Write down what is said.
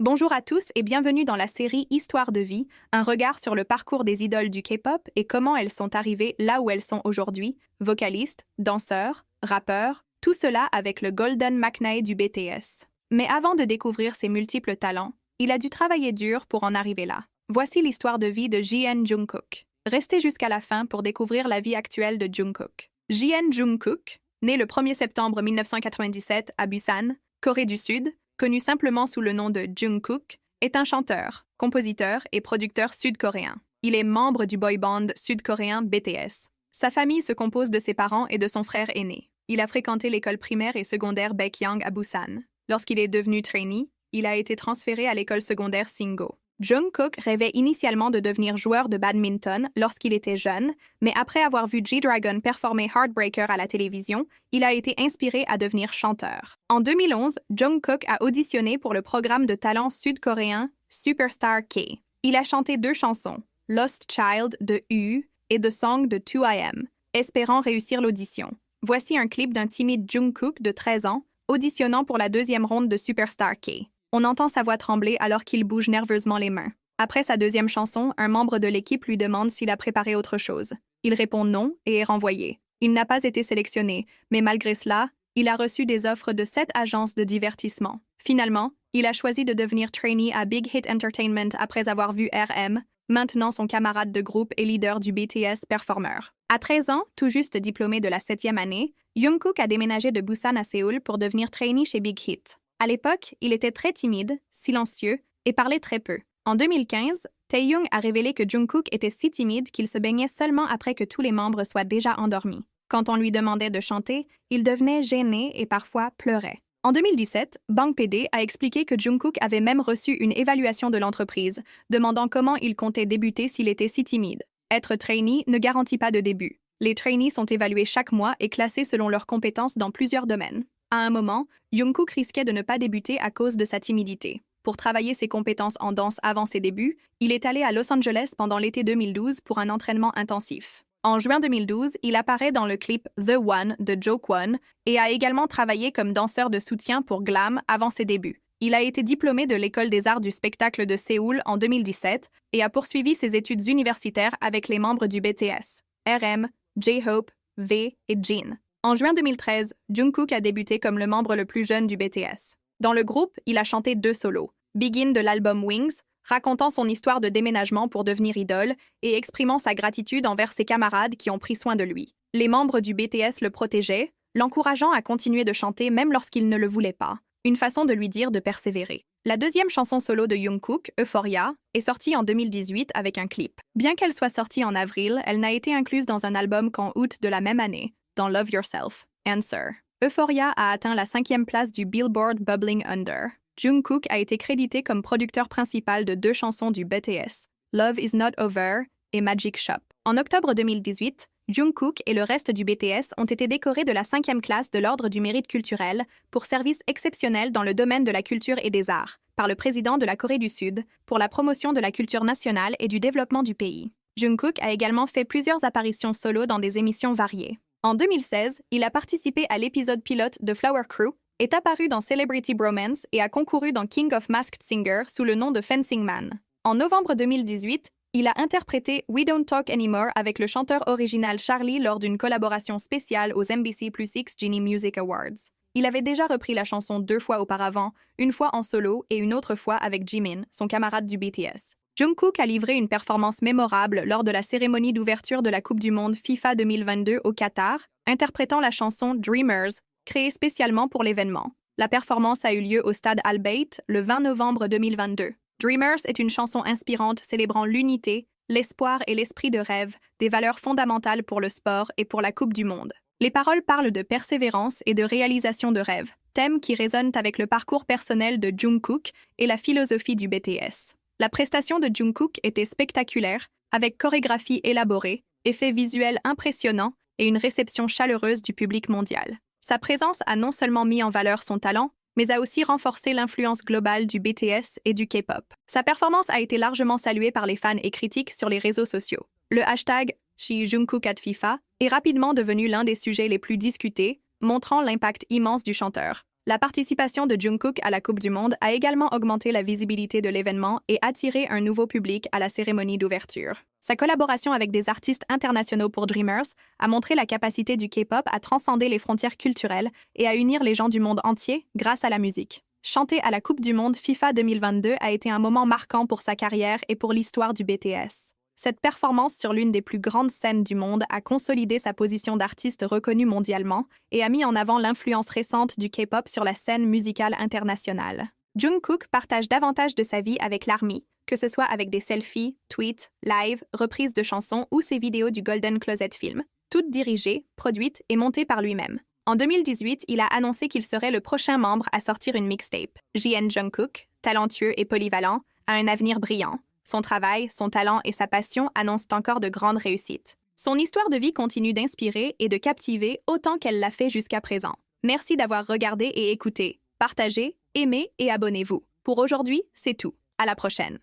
Bonjour à tous et bienvenue dans la série Histoire de vie, un regard sur le parcours des idoles du K-pop et comment elles sont arrivées là où elles sont aujourd'hui, vocalistes, danseurs, rappeurs, tout cela avec le Golden McNae du BTS. Mais avant de découvrir ses multiples talents, il a dû travailler dur pour en arriver là. Voici l'histoire de vie de Jian Jungkook. Restez jusqu'à la fin pour découvrir la vie actuelle de Jungkook. Jian Jungkook, né le 1er septembre 1997 à Busan, Corée du Sud, connu simplement sous le nom de Jungkook, est un chanteur, compositeur et producteur sud-coréen. Il est membre du boy band sud-coréen BTS. Sa famille se compose de ses parents et de son frère aîné. Il a fréquenté l'école primaire et secondaire Baekhyang à Busan. Lorsqu'il est devenu trainee, il a été transféré à l'école secondaire Singo. Jungkook rêvait initialement de devenir joueur de badminton lorsqu'il était jeune, mais après avoir vu G-Dragon performer Heartbreaker à la télévision, il a été inspiré à devenir chanteur. En 2011, Jungkook a auditionné pour le programme de talent sud-coréen Superstar K. Il a chanté 2 chansons, Lost Child de U et The Song de 2AM, espérant réussir l'audition. Voici un clip d'un timide Jungkook de 13 ans, auditionnant pour la 2e ronde de Superstar K. On entend sa voix trembler alors qu'il bouge nerveusement les mains. Après sa 2e chanson, un membre de l'équipe lui demande s'il a préparé autre chose. Il répond non et est renvoyé. Il n'a pas été sélectionné, mais malgré cela, il a reçu des offres de 7 agences de divertissement. Finalement, il a choisi de devenir trainee à Big Hit Entertainment après avoir vu RM, maintenant son camarade de groupe et leader du BTS Performer. À 13 ans, tout juste diplômé de la 7e année, Jungkook a déménagé de Busan à Séoul pour devenir trainee chez Big Hit. À l'époque, il était très timide, silencieux et parlait très peu. En 2015, Taehyung a révélé que Jungkook était si timide qu'il se baignait seulement après que tous les membres soient déjà endormis. Quand on lui demandait de chanter, il devenait gêné et parfois pleurait. En 2017, Bang PD a expliqué que Jungkook avait même reçu une évaluation de l'entreprise, demandant comment il comptait débuter s'il était si timide. Être trainee ne garantit pas de début. Les trainees sont évalués chaque mois et classés selon leurs compétences dans plusieurs domaines. À un moment, Jungkook risquait de ne pas débuter à cause de sa timidité. Pour travailler ses compétences en danse avant ses débuts, il est allé à Los Angeles pendant l'été 2012 pour un entraînement intensif. En juin 2012, il apparaît dans le clip The One de Jo-Kwon et a également travaillé comme danseur de soutien pour Glam avant ses débuts. Il a été diplômé de l'École des arts du spectacle de Séoul en 2017 et a poursuivi ses études universitaires avec les membres du BTS, RM, J-Hope, V et Jin. En juin 2013, Jungkook a débuté comme le membre le plus jeune du BTS. Dans le groupe, il a chanté 2 solos, Begin de l'album Wings, racontant son histoire de déménagement pour devenir idole et exprimant sa gratitude envers ses camarades qui ont pris soin de lui. Les membres du BTS le protégeaient, l'encourageant à continuer de chanter même lorsqu'il ne le voulait pas, une façon de lui dire de persévérer. La 2e chanson solo de Jungkook, Euphoria, est sortie en 2018 avec un clip. Bien qu'elle soit sortie en avril, elle n'a été incluse dans un album qu'en août de la même année, dans Love Yourself, Answer. Euphoria a atteint la 5e place du Billboard Bubbling Under. Jungkook a été crédité comme producteur principal de 2 chansons du BTS, Love Is Not Over et Magic Shop. En octobre 2018, Jungkook et le reste du BTS ont été décorés de la 5e classe de l'Ordre du Mérite culturel pour services exceptionnels dans le domaine de la culture et des arts, par le président de la Corée du Sud, pour la promotion de la culture nationale et du développement du pays. Jungkook a également fait plusieurs apparitions solo dans des émissions variées. En 2016, il a participé à l'épisode pilote de Flower Crew, est apparu dans Celebrity Bromance et a concouru dans King of Masked Singer sous le nom de Fencing Man. En novembre 2018, il a interprété We Don't Talk Anymore avec le chanteur original Charlie lors d'une collaboration spéciale aux MBC+X Genie Music Awards. Il avait déjà repris la chanson 2 fois auparavant, une fois en solo et une autre fois avec Jimin, son camarade du BTS. Jungkook a livré une performance mémorable lors de la cérémonie d'ouverture de la Coupe du Monde FIFA 2022 au Qatar, interprétant la chanson Dreamers, créée spécialement pour l'événement. La performance a eu lieu au stade Al-Bayt le 20 novembre 2022. Dreamers est une chanson inspirante célébrant l'unité, l'espoir et l'esprit de rêve, des valeurs fondamentales pour le sport et pour la Coupe du Monde. Les paroles parlent de persévérance et de réalisation de rêves, thèmes qui résonnent avec le parcours personnel de Jungkook et la philosophie du BTS. La prestation de Jungkook était spectaculaire, avec chorégraphie élaborée, effets visuels impressionnants et une réception chaleureuse du public mondial. Sa présence a non seulement mis en valeur son talent, mais a aussi renforcé l'influence globale du BTS et du K-pop. Sa performance a été largement saluée par les fans et critiques sur les réseaux sociaux. Le hashtag #JungkookAtFIFA est rapidement devenu l'un des sujets les plus discutés, montrant l'impact immense du chanteur. La participation de Jungkook à la Coupe du Monde a également augmenté la visibilité de l'événement et attiré un nouveau public à la cérémonie d'ouverture. Sa collaboration avec des artistes internationaux pour Dreamers a montré la capacité du K-pop à transcender les frontières culturelles et à unir les gens du monde entier grâce à la musique. Chanter à la Coupe du Monde FIFA 2022 a été un moment marquant pour sa carrière et pour l'histoire du BTS. Cette performance sur l'une des plus grandes scènes du monde a consolidé sa position d'artiste reconnu mondialement et a mis en avant l'influence récente du K-pop sur la scène musicale internationale. Jungkook partage davantage de sa vie avec l'ARMY, que ce soit avec des selfies, tweets, lives, reprises de chansons ou ses vidéos du Golden Closet Film, toutes dirigées, produites et montées par lui-même. En 2018, il a annoncé qu'il serait le prochain membre à sortir une mixtape. JN Jungkook, talentueux et polyvalent, a un avenir brillant. Son travail, son talent et sa passion annoncent encore de grandes réussites. Son histoire de vie continue d'inspirer et de captiver autant qu'elle l'a fait jusqu'à présent. Merci d'avoir regardé et écouté. Partagez, aimez et abonnez-vous. Pour aujourd'hui, c'est tout. À la prochaine.